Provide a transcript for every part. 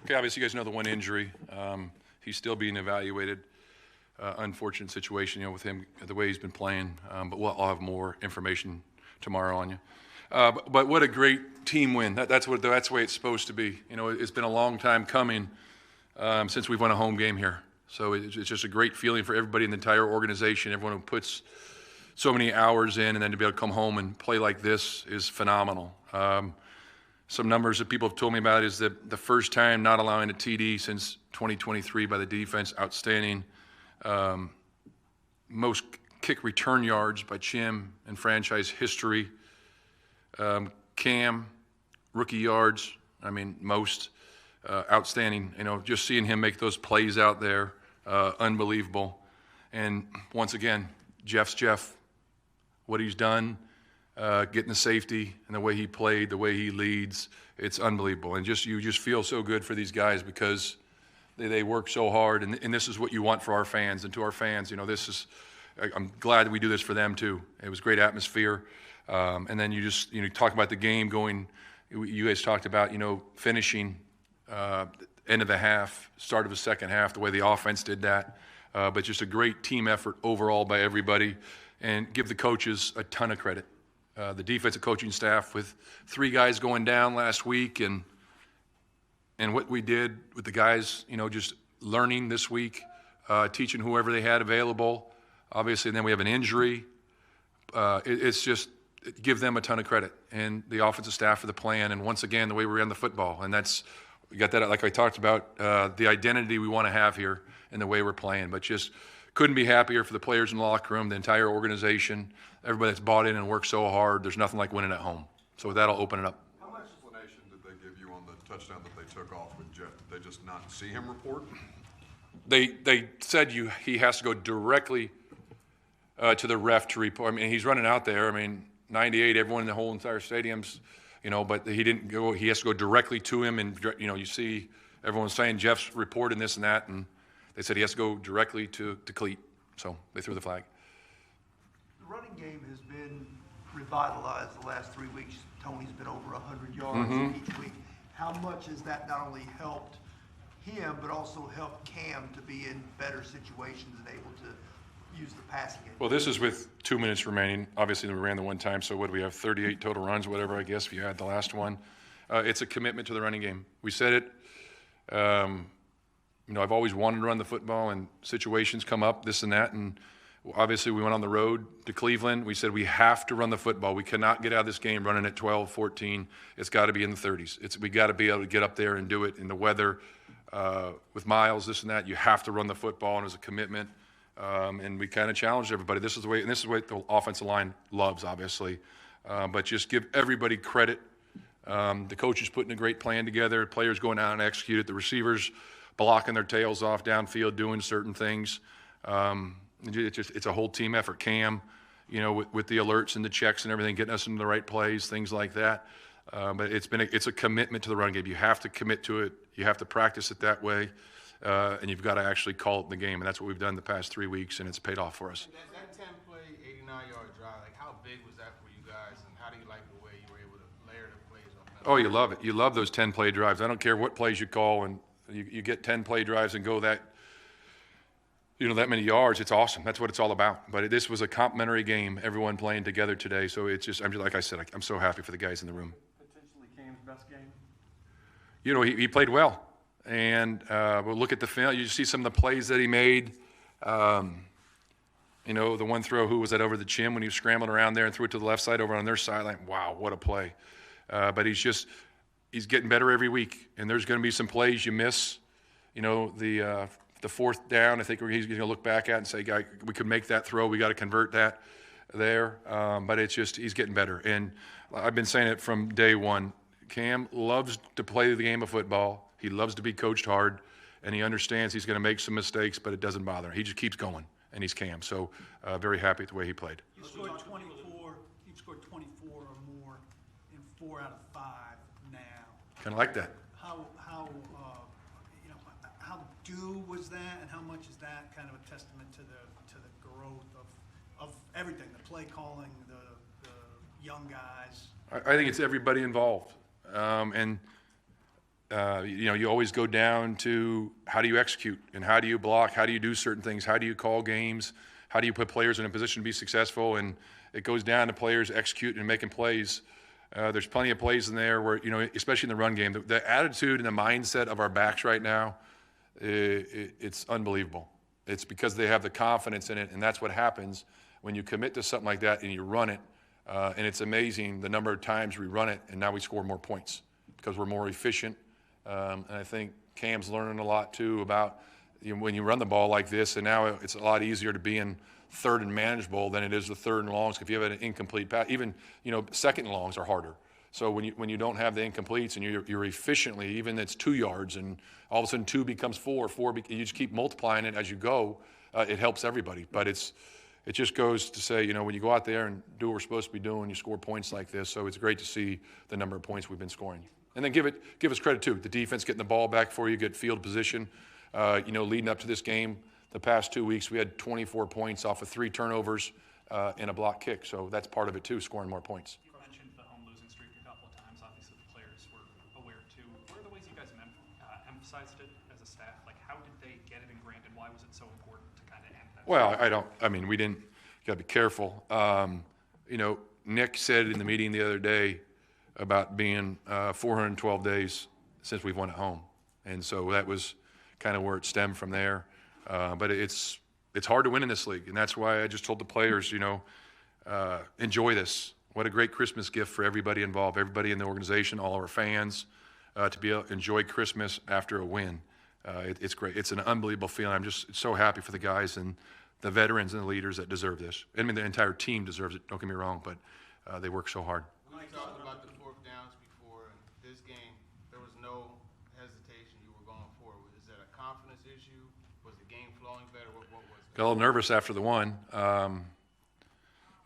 Okay, obviously you guys know the one injury. He's still being evaluated. Unfortunate situation, with him, the way he's been playing. But I'll have more information tomorrow on you. But what a great team win. That's the way it's supposed to be. It's been a long time coming since we've won a home game here. So it's just a great feeling for everybody in the entire organization. Everyone who puts so many hours in, and then to be able to come home and play like this is phenomenal. Some numbers that people have told me about is that the first time not allowing a TD since 2023 by the defense, outstanding. Most kick return yards by Chim in franchise history. Cam, rookie yards, most. Outstanding. Just seeing him make those plays out there, unbelievable. And once again, Jeff's Jeff. What he's done, getting the safety and the way he played, the way he leads, it's unbelievable. And you just feel so good for these guys because they work so hard. And this is what you want for our fans. And to our fans, I'm glad that we do this for them too. It was great atmosphere. And then you talk about the game going. You guys talked about finishing end of the half, start of the second half, the way the offense did that. But just a great team effort overall by everybody, and give the coaches a ton of credit. The defensive coaching staff with 3 guys going down last week, and what we did with the guys, just learning this week, teaching whoever they had available. Obviously, and then we have an injury. It's just give them a ton of credit, and the offensive staff for the plan, and once again the way we ran the football, and we got that, like I talked about, the identity we want to have here and the way we're playing. But just couldn't be happier for the players in the locker room, the entire organization, everybody that's bought in and worked so hard. There's nothing like winning at home. So with that, I'll open it up. How much explanation did they give you on the touchdown that they took off with Jeff? Did they just not see him report? They said he has to go directly to the ref to report. He's running out there. 98, everyone in the whole entire stadium's, but he didn't go. He has to go directly to him, and you see everyone saying Jeff's reporting this and that, and they said he has to go directly to Cleat. So they threw the flag. The running game has been revitalized the last 3 weeks. Tony's been over 100 yards each week. How much has that not only helped him, but also helped Cam to be in better situations and able to use the passing game? Well, this is with 2 minutes remaining. Obviously, we ran the one time, so what do we have, 38 total runs, whatever, I guess, if you add the last one. It's a commitment to the running game. We said it. I've always wanted to run the football, and situations come up, this and that, and obviously we went on the road to Cleveland. We said we have to run the football. We cannot get out of this game running at 12, 14. It's got to be in the 30s. We got to be able to get up there and do it in the weather with miles, this and that. You have to run the football, and it was a commitment. And we kind of challenged everybody. This is the way the offensive line loves, obviously. But just give everybody credit. The coaches putting a great plan together, players going out and execute it, the receivers blocking their tails off downfield, doing certain things. It's a whole team effort. Cam, with the alerts and the checks and everything, getting us into the right plays, things like that. But it's a commitment to the run game. You have to commit to it. You have to practice it that way. And you've got to actually call it in the game, and that's what we've done the past 3 weeks, and it's paid off for us. That 10-play, 89-yard drive, how big was that for you guys, and how do you like the way you were able to layer the plays off that? Oh, you love it. You love those 10-play drives. I don't care what plays you call, and you get 10-play drives and go that many yards. It's awesome. That's what it's all about. But this was a complimentary game, everyone playing together today. So it's just, like I said, I'm so happy for the guys in the room. Potentially Cam's best game? He played well. And we'll look at the film. You see some of the plays that he made. The one throw, who was that over the chin when he was scrambling around there and threw it to the left side over on their sideline. Wow, what a play. But he's getting better every week. And there's going to be some plays you miss. The fourth down, I think he's going to look back at and say, "Guy, we could make that throw. We got to convert that there." But it's just he's getting better. And I've been saying it from day one. Cam loves to play the game of football. He loves to be coached hard, and he understands he's going to make some mistakes, but it doesn't bother him. He just keeps going, and he's Cam. So very happy with the way he played. You've scored 24 or more in 4 out of 5 now. Kind of like that. How due was that, and how much is that kind of a testament to the growth of everything, the play calling, the young guys? I think it's everybody involved, and You always go down to how do you execute and how do you block, how do you do certain things, how do you call games, how do you put players in a position to be successful, and it goes down to players executing and making plays. There's plenty of plays in there where, especially in the run game, the attitude and the mindset of our backs right now, it's unbelievable. It's because they have the confidence in it, and that's what happens when you commit to something like that and you run it. And it's amazing the number of times we run it, and now we score more points because we're more efficient. And I think Cam's learning a lot, too, about when you run the ball like this, and now it's a lot easier to be in third and manageable than it is the third and longs. If you have an incomplete pass, even, second and longs are harder. So when you don't have the incompletes and you're efficiently, even it's 2 yards, and all of a sudden 2 becomes 4, you just keep multiplying it as you go, it helps everybody. But it just goes to say, when you go out there and do what we're supposed to be doing, you score points like this. So it's great to see the number of points we've been scoring. And then give us credit, too. The defense getting the ball back for you, get field position. Leading up to this game, the past 2 weeks, we had 24 points off of 3 turnovers and a block kick. So that's part of it, too, scoring more points. You mentioned the home losing streak a couple of times. Obviously, the players were aware, too. What are the ways you guys emphasized it as a staff? Like, how did they get it ingrained, and why was it so important to kind of end that? Well, we didn't, you got to be careful. Nick said in the meeting the other day about being 412 days since we've won at home. And so that was kind of where it stemmed from there. But it's hard to win in this league. And that's why I just told the players, enjoy this. What a great Christmas gift for everybody involved, everybody in the organization, all our fans, to be able to enjoy Christmas after a win. It's great. It's an unbelievable feeling. I'm just so happy for the guys and the veterans and the leaders that deserve this. I mean, the entire team deserves it, don't get me wrong, but they work so hard. We talked about the 4th downs before, and this game, there was no hesitation you were going for. Is that a confidence issue? Was the game flowing better? What was it? Got a little nervous after the one.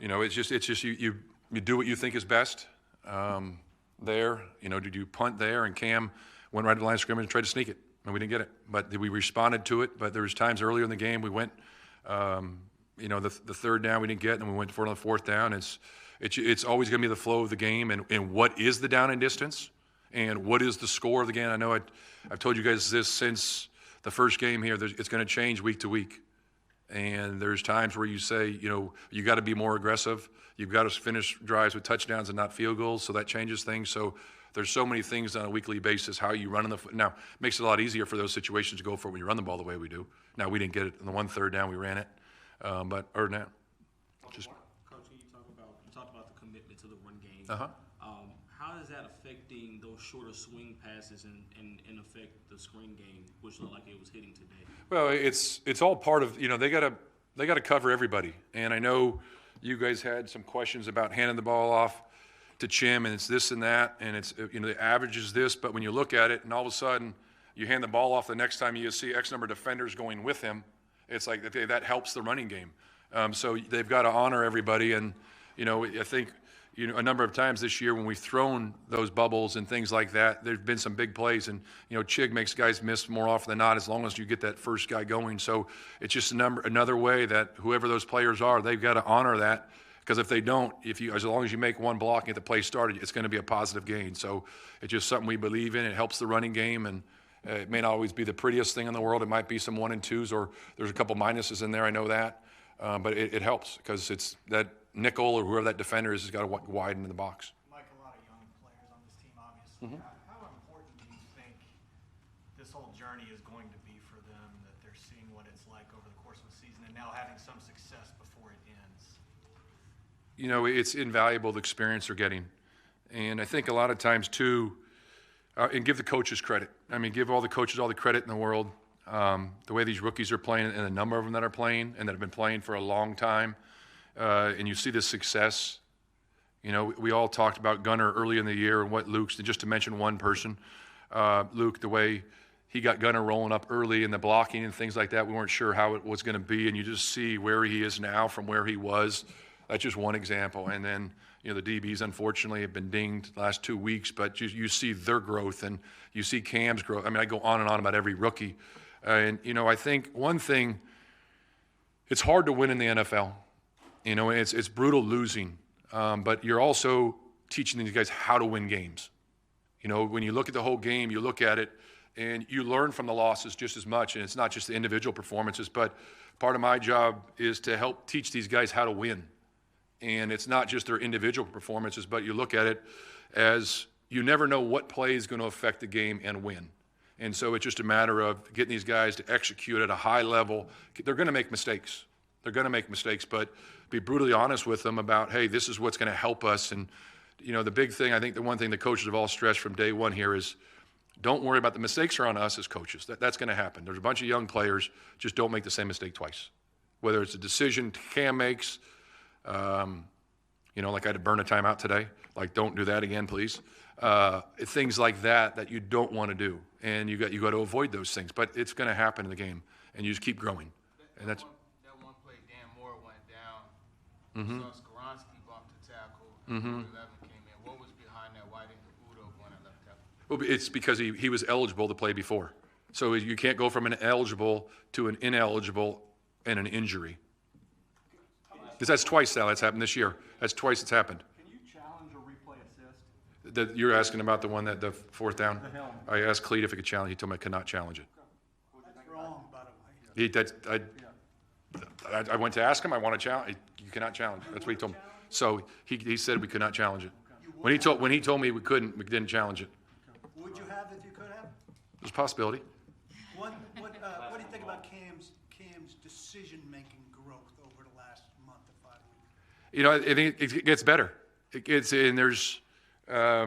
It's just you do what you think is best there. Did you punt there? And Cam went right to the line of scrimmage and tried to sneak it, and we didn't get it. But we responded to it. But there was times earlier in the game we went, the 3rd down we didn't get, and we went for it on the 4th down. It's always going to be the flow of the game and what is the down and distance and what is the score of the game. I know I've told you guys this since the first game here. It's going to change week to week. And there's times where you say, you got to be more aggressive. You've got to finish drives with touchdowns and not field goals, so that changes things. So there's so many things on a weekly basis, how you run in the – now, it makes it a lot easier for those situations to go for it when you run the ball the way we do. Now, we didn't get it on the 1 3rd down. We ran it. But other than that, just – Coach, you talked about the commitment to the run game. Uh-huh. How is that affecting those shorter swing passes and affect the screen game, which looked like it was hitting today? Well, it's all part of, they gotta cover everybody. And I know you guys had some questions about handing the ball off to Chim, and it's this and that, and it's, the average is this, but when you look at it and all of a sudden you hand the ball off, the next time you see X number of defenders going with him, it's like that helps the running game. So they've got to honor everybody, and, I think, a number of times this year when we've thrown those bubbles and things like that, there's been some big plays. And, Chig makes guys miss more often than not as long as you get that first guy going. So it's just another way that whoever those players are, they've got to honor that. Because if they don't, as long as you make one block and get the play started, it's going to be a positive gain. So it's just something we believe in. It helps the running game. And it may not always be the prettiest thing in the world. It might be some 1 and 2s, or there's a couple minuses in there. I know that. But it helps because it's that nickel or whoever that defender is has got to widen in the box. Like a lot of young players on this team, obviously. How important do you think this whole journey is going to be for them, that they're seeing what it's like over the course of the season and now having some success before it ends? It's invaluable, the experience they're getting. And I think a lot of times, too, and give the coaches credit. I mean, give all the coaches all the credit in the world. The way these rookies are playing and the number of them that are playing and that have been playing for a long time. And you see this success. We all talked about Gunner early in the year and what Luke's, just to mention one person, Luke, the way he got Gunner rolling up early in the blocking and things like that. We weren't sure how it was going to be, and you just see where he is now from where he was. That's just one example. And then, the DBs, unfortunately, have been dinged the last 2 weeks, but you see their growth and you see Cam's growth. I mean, I go on and on about every rookie. And, I think one thing, it's hard to win in the NFL. It's brutal losing, but you're also teaching these guys how to win games. You know, when you look at the whole game, you look at it and you learn from the losses just as much. And it's not just the individual performances, but part of my job is to help teach these guys how to win. And it's not just their individual performances, but you look at it as you never know what play is going to affect the game and win. And so it's just a matter of getting these guys to execute at a high level. They're going to make mistakes. They're going to make mistakes, but be brutally honest with them about, hey, this is what's going to help us. And, you know, the big thing, I think the one thing the coaches have all stressed from day one here is don't worry about the mistakes are on us as coaches. That's going to happen. There's a bunch of young players, just don't make the same mistake twice. Whether it's a decision Cam makes, you know, like I had to burn a timeout today. Like, don't do that again, please. Things like that you don't want to do. And you got to avoid those things. But it's going to happen in the game, and you just keep growing. And that's that one play, Dan Moore went down. Saw Skoronski bumped the tackle. 11 came in. What was behind that? Why didn't Udo go on that left tackle? well, it's because he was eligible to play before. So you can't go from an eligible to an ineligible and an injury. Because that's twice now that's happened this year. That's twice it's happened. Can you challenge a replay assist? You're asking about the one that the fourth down? The helmet. I asked Cleat if he could challenge. He told me I could not challenge it. That's wrong, by the way. I went to ask him. I want to challenge. You cannot challenge. That's what he told me. So he said we could not challenge it. When he told me we couldn't, we didn't challenge it. Would you have if you could have? There's a possibility. What do you think about Cam's decision-making growth over the last month to 5 weeks? You know, I think it gets better. It gets, and there's, I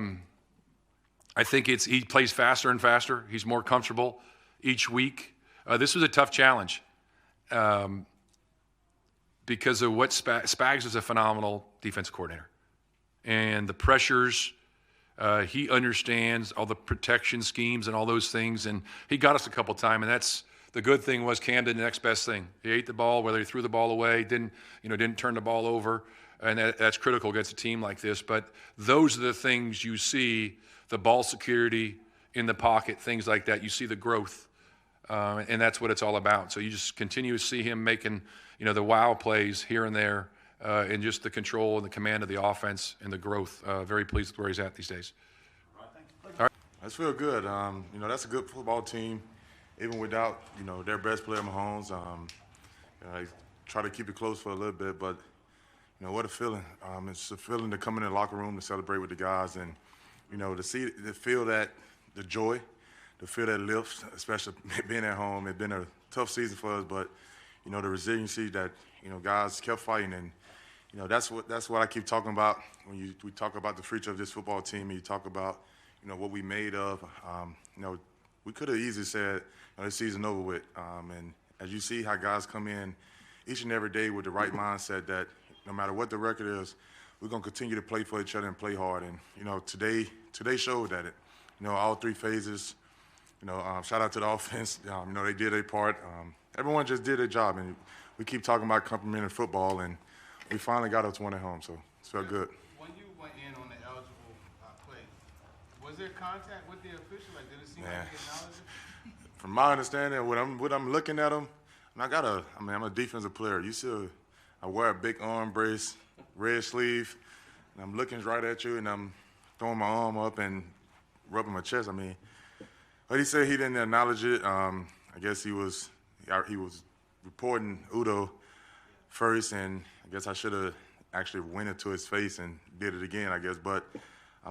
think he plays faster and faster. He's more comfortable each week. This was a tough challenge because of what Spags is a phenomenal defense coordinator. And the pressures, he understands all the protection schemes and all those things. And he got us a couple times, and that's the good thing was Cam did the next best thing. He ate the ball, whether he threw the ball away, didn't turn the ball over. And that's critical against a team like this. But those are the things you see, the ball security in the pocket, things like that. You see the growth, and that's what it's all about. So you just continue to see him making, the wow plays here and there, and just the control and the command of the offense and the growth. Very pleased with where he's at these days. I just feel good. That's a good football team, even without, their best player, Mahomes. I try to keep it close for a little bit, but what a feeling. It's a feeling to come in the locker room to celebrate with the guys and, to feel that, the joy, to feel that lift, especially being at home. It's been a tough season for us, but, the resiliency that, guys kept fighting. And, that's what I keep talking about when we talk about the future of this football team and you talk about, what we made of. We could have easily said, this season over with. And as you see how guys come in each and every day with the right mindset that, no matter what the record is, we're going to continue to play for each other and play hard. And, today showed that it. All three phases, shout out to the offense. They did their part. Everyone just did their job. And we keep talking about complimentary football, and we finally got us one at home, so it felt good. When you went in on the eligible play, was there contact with the official? Like, did it seem like he acknowledged it? From my understanding, what I'm looking at him, and I'm a defensive player. You see, I wear a big arm brace, red sleeve, and I'm looking right at you, and I'm throwing my arm up and rubbing my chest. But he said he didn't acknowledge it. I guess he was reporting Udo first, and I guess I should have actually went into his face and did it again, I guess. But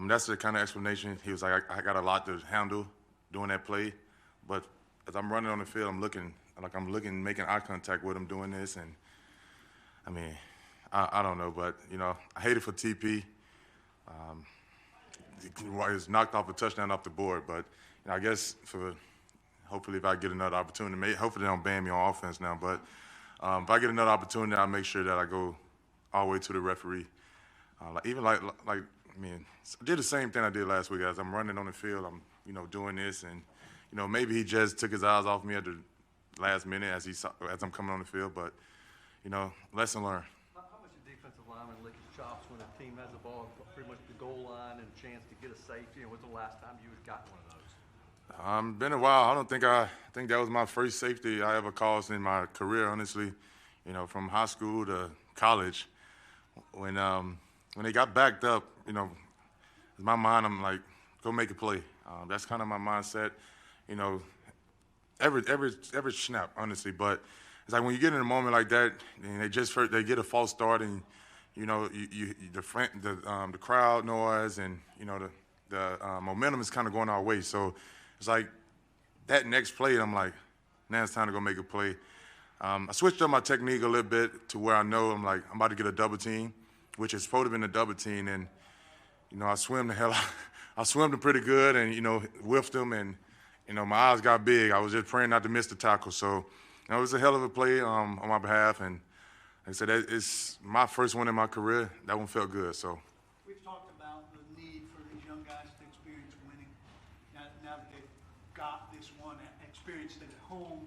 that's the kind of explanation. He was like, I got a lot to handle doing that play. But as I'm running on the field, I'm looking, making eye contact with him doing this. And, I don't know, but, I hate it for TP. He was knocked off a touchdown off the board. But, I guess hopefully if I get another opportunity, hopefully they don't ban me on offense now. But if I get another opportunity, I'll make sure that I go all the way to the referee. I did the same thing I did last week. As I'm running on the field, I'm, doing this. And, maybe he just took his eyes off me at the last minute as I'm coming on the field. But, lesson learned. How much a defensive lineman lick his chops when a team has the ball pretty much the goal line and a chance to get a safety? And when's the last time you had gotten one of those? Been a while. I think that was my first safety I ever caused in my career, honestly. From high school to college. When they got backed up, in my mind, I'm like go make a play. That's kind of my mindset, you know, every snap, honestly. But it's like when you get in a moment like that, and they get a false start, and you know, the crowd noise, and you know, the momentum is kind of going our way. So it's like that next play, I'm like, now it's time to go make a play. I switched up my technique a little bit to where I know I'm about to get a double team, which is supposed to be a double team, and you know, I swam the hell out. I swam them pretty good, and you know, whiffed them, and you know, my eyes got big. I was just praying not to miss the tackle. So you know, it was a hell of a play on my behalf, and like I said, it's my first one in my career. That one felt good. So. We've talked about the need for these young guys to experience winning. Now that they've got this one, experienced it at home,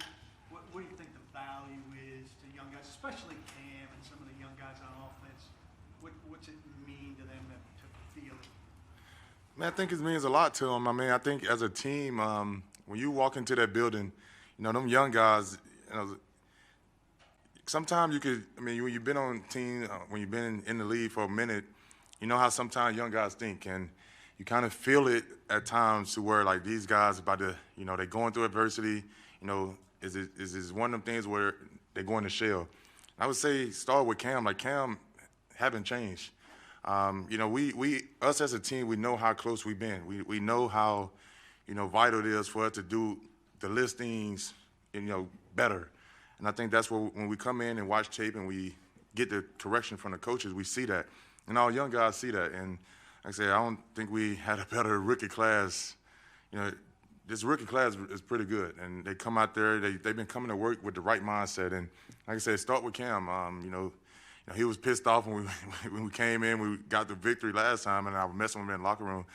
what do you think the value is to young guys, especially Cam and some of the young guys on offense? What's it mean to them to feel it? Man, I think it means a lot to them. I mean, I think as a team, when you walk into that building, you know, them young guys, you know, sometimes you could, I mean, when you've been on team, when you've been in the league for a minute, you know how sometimes young guys think, and you kind of feel it at times to where, like, these guys about to, you know, they're going through adversity, you know, is this one of them things where they're going to shell? I would say start with Cam. Like, Cam haven't changed. You know, us as a team, we know how close we've been. We know how, you know, vital it is for us to do the listings, you know, better. And I think that's when we come in and watch tape and we get the correction from the coaches, we see that. And all young guys see that. And like I say, I don't think we had a better rookie class. You know, this rookie class is pretty good. And they come out there, they've been coming to work with the right mindset. And like I said, start with Cam. You know, he was pissed off when we came in. We got the victory last time, and I was messing with him in the locker room.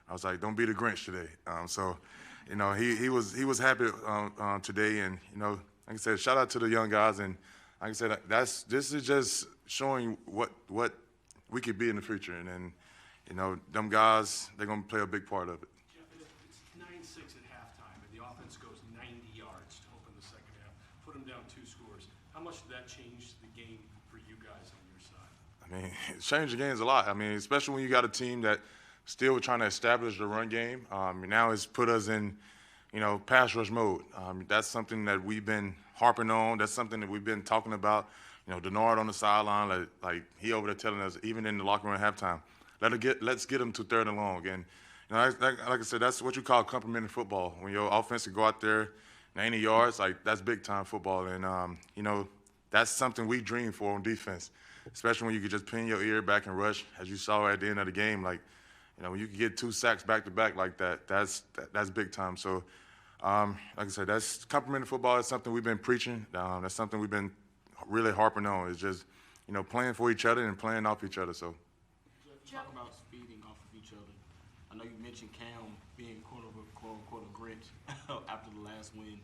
I was like, "Don't be the Grinch today." So, you know, he was happy today, and you know, like I said, shout out to the young guys, and like I said, this is just showing what we could be in the future, and then, you know, them guys, they're gonna play a big part of it. Jeff, it's 9-6 at halftime, and the offense goes 90 yards to open the second half, put them down 2 scores. How much did that change the game for you guys on your side? I mean, it's changed the games a lot. I mean, especially when you got a team that still trying to establish the run game. Now it's put us in, you know, pass rush mode. That's something that we've been harping on. That's something that we've been talking about. You know, Denard on the sideline, like he over there telling us, even in the locker room at halftime, let's get him to 3rd and long. And you know, like I said, that's what you call complementary football. When your offense can go out there 90 yards, like that's big time football. And you know, that's something we dream for on defense, especially when you could just pin your ear back and rush, as you saw at the end of the game. Like, you know, when you can get 2 sacks back to back like that, that's big time. So, like I said, that's complementary football. It's something we've been preaching. That's something we've been really harping on. It's just, you know, playing for each other and playing off each other. So. Talk about feeding off of each other. I know you mentioned Cam being quote unquote a Grinch after the last win,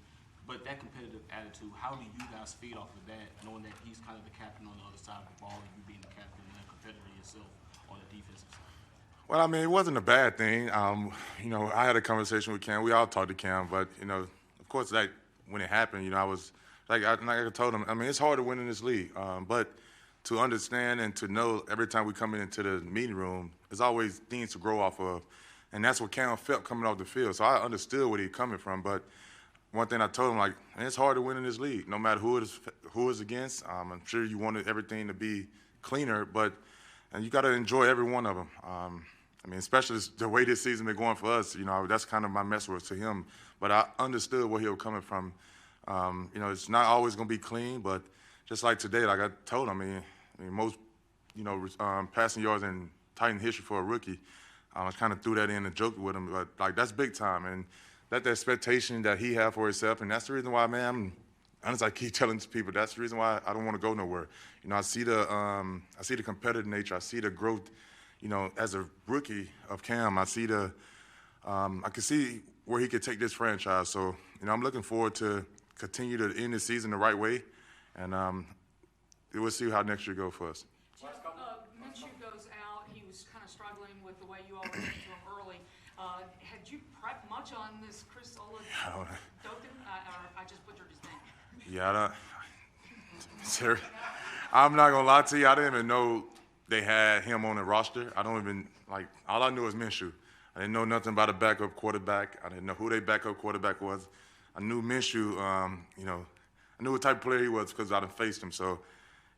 but that competitive attitude, how do you guys feed off of that, knowing that he's kind of the captain on the other side of the ball and you being the captain and a competitor yourself on the defensive side? Well, I mean, it wasn't a bad thing. You know, I had a conversation with Cam. We all talked to Cam, but you know, of course, like when it happened, you know, I was like I told him. I mean, it's hard to win in this league, but to understand and to know every time we come into the meeting room, there's always things to grow off of, and that's what Cam felt coming off the field. So I understood where he's coming from, but one thing I told him, like, man, it's hard to win in this league, no matter who it's against. I'm sure you wanted everything to be cleaner, but and you got to enjoy every one of them. I mean, especially the way this season been going for us, you know, that's kind of my message to him. But I understood where he was coming from. You know, it's not always going to be clean, but just like today, like I told him, I mean most, you know, passing yards in Titan history for a rookie. I kind of threw that in and joked with him, but like that's big time, and that's the expectation that he have for himself, and that's the reason why, man, honestly, I keep telling people that's the reason why I don't want to go nowhere. You know, I see the competitive nature, I see the growth. You know, as a rookie of Cam, I can see where he could take this franchise. So, you know, I'm looking forward to continue to end the season the right way, and we'll see how next year goes for us. Minshew goes out. He was kind of struggling with the way you all went into him early. Had you prepped much on this Chris Oladokin? I just butchered his name. Yeah, I don't. Sir, I'm not gonna lie to you. I didn't even know they had him on the roster. I don't even, like, all I knew was Minshew. I didn't know nothing about a backup quarterback. I didn't know who their backup quarterback was. I knew Minshew, I knew what type of player he was because I done faced him. So,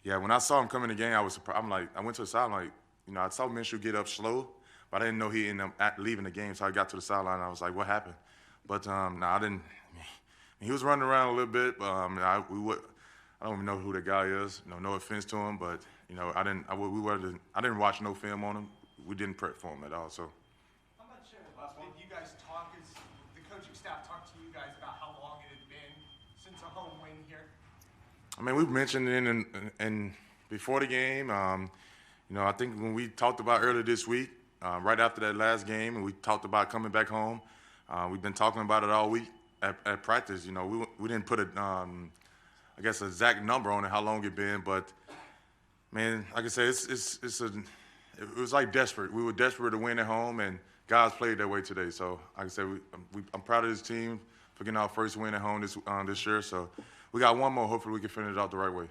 yeah, when I saw him come in the game, I was surprised. I went to the sideline, I saw Minshew get up slow, but I didn't know he ended up leaving the game. So I got to the sideline, and I was like, what happened? But, I didn't. He was running around a little bit. But, I don't even know who the guy is. No offense to him, but I didn't watch no film on him. We didn't prep for him at all. So. How much did you guys talk? Is the coaching staff talk to you guys about how long it had been since a home win here? I mean, we've mentioned it in before the game. I think when we talked about earlier this week, right after that last game, and we talked about coming back home. We've been talking about it all week at practice. We didn't put an exact number on it, how long it been, but man, like I said, it was like desperate. We were desperate to win at home, and guys played that way today. So, like I said, I'm proud of this team for getting our first win at home this year. So, we got one more. Hopefully, we can finish it out the right way.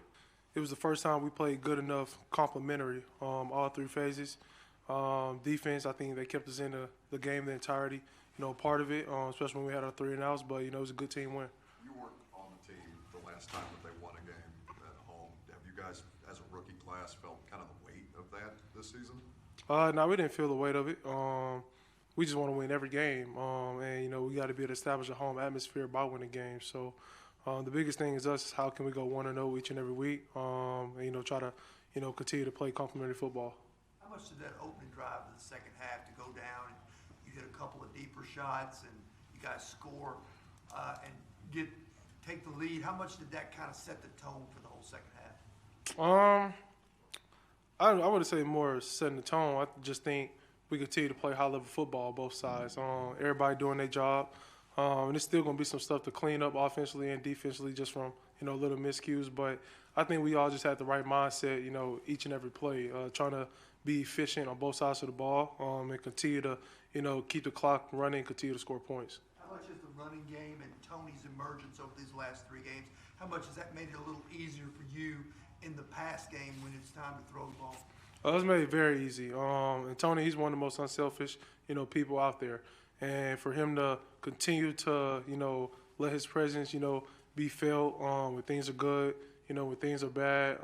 It was the first time we played good enough complementary all three phases. Defense, I think they kept us in the game the entirety. Part of it, especially when we had our 3 and outs. But it was a good team win. You weren't on the team the last time that they won a game at home. Have you guys, as a rookie class, felt kind of the weight of that this season? No, we didn't feel the weight of it. We just want to win every game, and we got to be able to establish a home atmosphere by winning games. So the biggest thing is how can we go 1-0 each and every week, and try to continue to play complementary football. How much did that opening drive of the second half to go down and you hit a couple of deeper shots and you guys score and take the lead? How much did that kind of set the tone for the whole second half? I would say more setting the tone. I just think we continue to play high-level football on both sides. Everybody doing their job. And there's still going to be some stuff to clean up offensively and defensively just from, little miscues. But I think we all just had the right mindset, each and every play, trying to be efficient on both sides of the ball and continue to, keep the clock running and continue to score points. How much is the running game and Tony's emergence over these last 3 games, how much has that made it a little easier for you in the pass game when it's time to throw the ball? It's made it very easy. And Tony, he's one of the most unselfish, people out there. And for him to continue to, let his presence, be felt when things are good, when things are bad.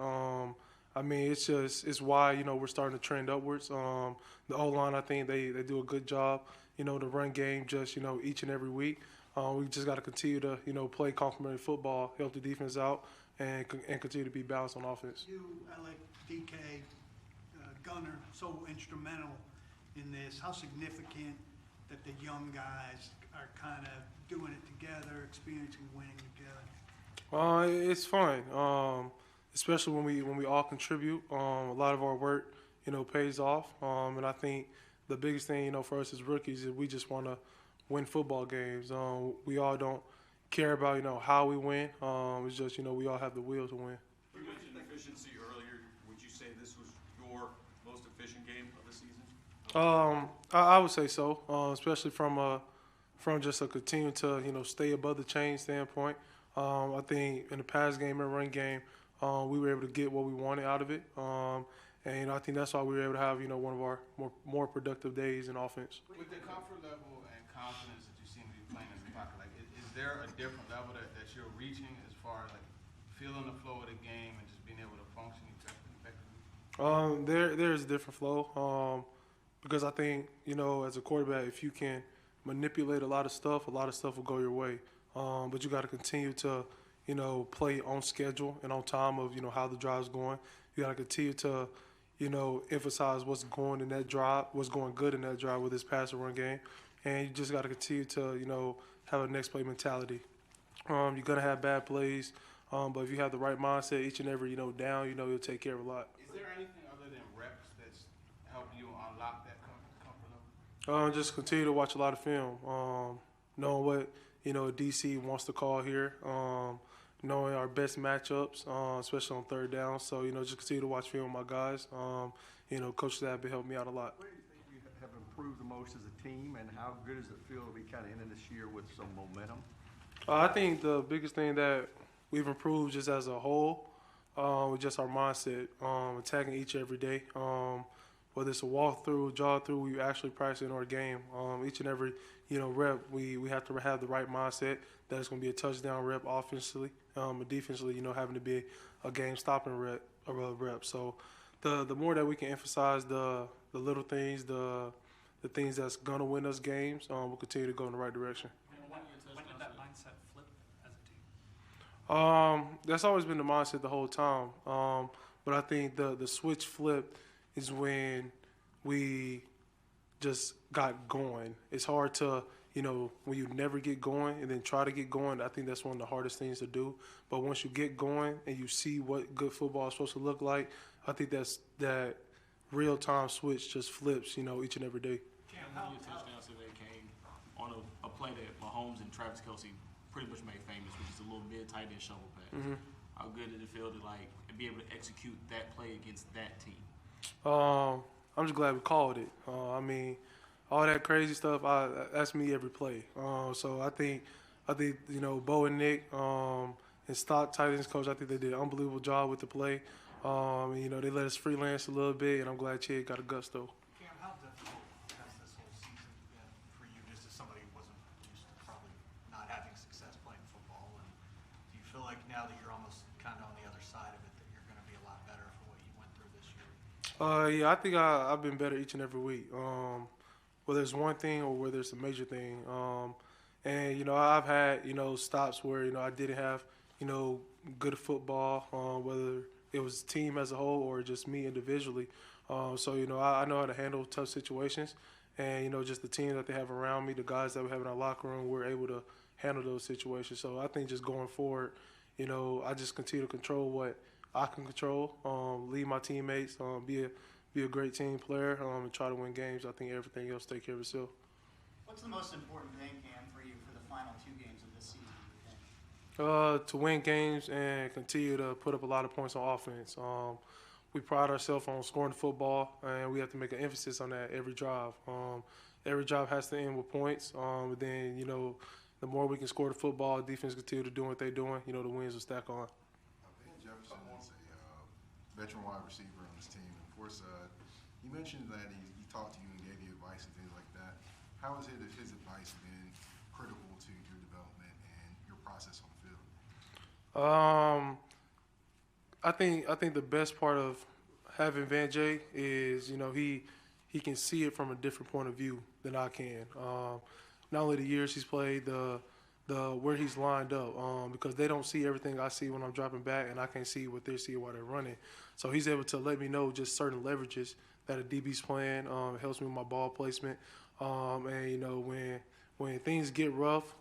It's why, we're starting to trend upwards. The O-line, I think they do a good job, the run game just, each and every week. We just got to continue to, play complementary football, help the defense out, and continue to be balanced on offense. You, Alec, DK, Gunner, so instrumental in this. How significant that the young guys are kind of doing it together, experiencing winning together? It's fun, especially when we all contribute. A lot of our work, pays off. And I think the biggest thing, for us as rookies is we just want to win football games. We all don't care about, how we win. It's just, we all have the will to win. You mentioned efficiency earlier. Would you say this was your most efficient game of the season? I would say so, especially from just a continue to, stay above the chain standpoint. I think in the pass game and run game, we were able to get what we wanted out of it. And I think that's why we were able to have, one of our more productive days in offense. With the comfort level and confidence that you seem to be playing in the pocket, is there a different level that you're reaching as far as feeling the flow of the game and just being able to function effectively? There's a different flow because I think, as a quarterback, if you can manipulate a lot of stuff will go your way. But you got to continue to, play on schedule and on time of, how the drive's going. You got to continue to, emphasize what's going in that drive, what's going good in that drive with this pass and run game. And you just got to continue to, have a next play mentality. You're going to have bad plays, but if you have the right mindset each and every, down, you'll take care of a lot. Is there anything other than reps that's helped you unlock that comfort level? Just continue to watch a lot of film, knowing what, DC wants to call here, knowing our best matchups, especially on third down. So, just continue to watch film with my guys. Coach Staff has helped me out a lot. Where do you think you have improved the most as a team, and how good does it feel to be kind of ending this year with some momentum? I think the biggest thing that we've improved just as a whole was just our mindset, attacking each every day. whether it's a walkthrough, jog through, we actually practice in our game. Each and every rep, we have to have the right mindset that it's going to be a touchdown rep offensively, and defensively, having to be a game stopping rep. So the more that we can emphasize the little things, the things that's going to win us games, we'll continue to go in the right direction. When did that mindset flip as a team? That's always been the mindset the whole time. But I think the switch flipped is when we just got going. It's hard to, when you never get going and then try to get going, I think that's one of the hardest things to do. But once you get going and you see what good football is supposed to look like, I think that real-time switch just flips, each and every day. How many touchdowns today came on a play that Mahomes and Travis Kelce pretty much made famous, which is a little bit tight end shovel pass? How good did it feel to be able to execute that play against that team? I'm just glad we called it. I mean, all that crazy stuff, that's me every play. So I think Bo and Nick and Stock tight ends coach, I think they did an unbelievable job with the play. They let us freelance a little bit, and I'm glad Chad got a gusto. Cam, how difficult has this whole season been for you, just as somebody who wasn't used to probably not having success playing football? And do you feel like now that you're almost kind of on the other side of it, that you're going to be a lot better for what you went through this year? Yeah, I think I've been better each and every week. Whether it's one thing or whether it's a major thing. And I've had stops where I didn't have good football, whether it was team as a whole or just me individually. So I know how to handle tough situations, and just the team that they have around me, the guys that we have in our locker room, we're able to handle those situations. So I think just going forward, I just continue to control what I can control, lead my teammates, be a great team player, and try to win games. I think everything else take care of itself. What's the most important thing, Cam, for you for the final 2 games of this season? To win games and continue to put up a lot of points on offense. We pride ourselves on scoring the football, and we have to make an emphasis on that every drive. Every drive has to end with points. But then, the more we can score the football, defense continue to do what they're doing, the wins will stack on. Jefferson is a veteran wide receiver on this team. Of course, you mentioned that he talked to you and gave you advice and things like that. How has his advice been critical to your development and your process on the field? I think the best part of having Van Jay is he can see it from a different point of view than I can. Not only the years he's played, the where he's lined up, because they don't see everything I see when I'm dropping back, and I can't see what they see while they're running. So he's able to let me know just certain leverages that a DB's playing. It helps me with my ball placement, and when things get rough,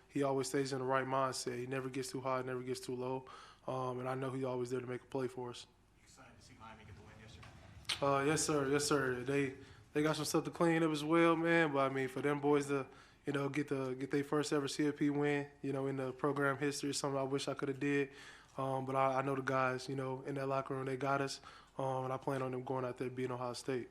he always stays in the right mindset. He never gets too high, never gets too low, and I know he's always there to make a play for us. Excited to see Miami get the win yesterday. Yes, sir. They got some stuff to clean up as well, man. But I mean, for them boys to get their first ever CFP win, in the program history, is something I wish I could have did. But I know the guys, in that locker room, they got us, and I plan on them going out there beating Ohio State.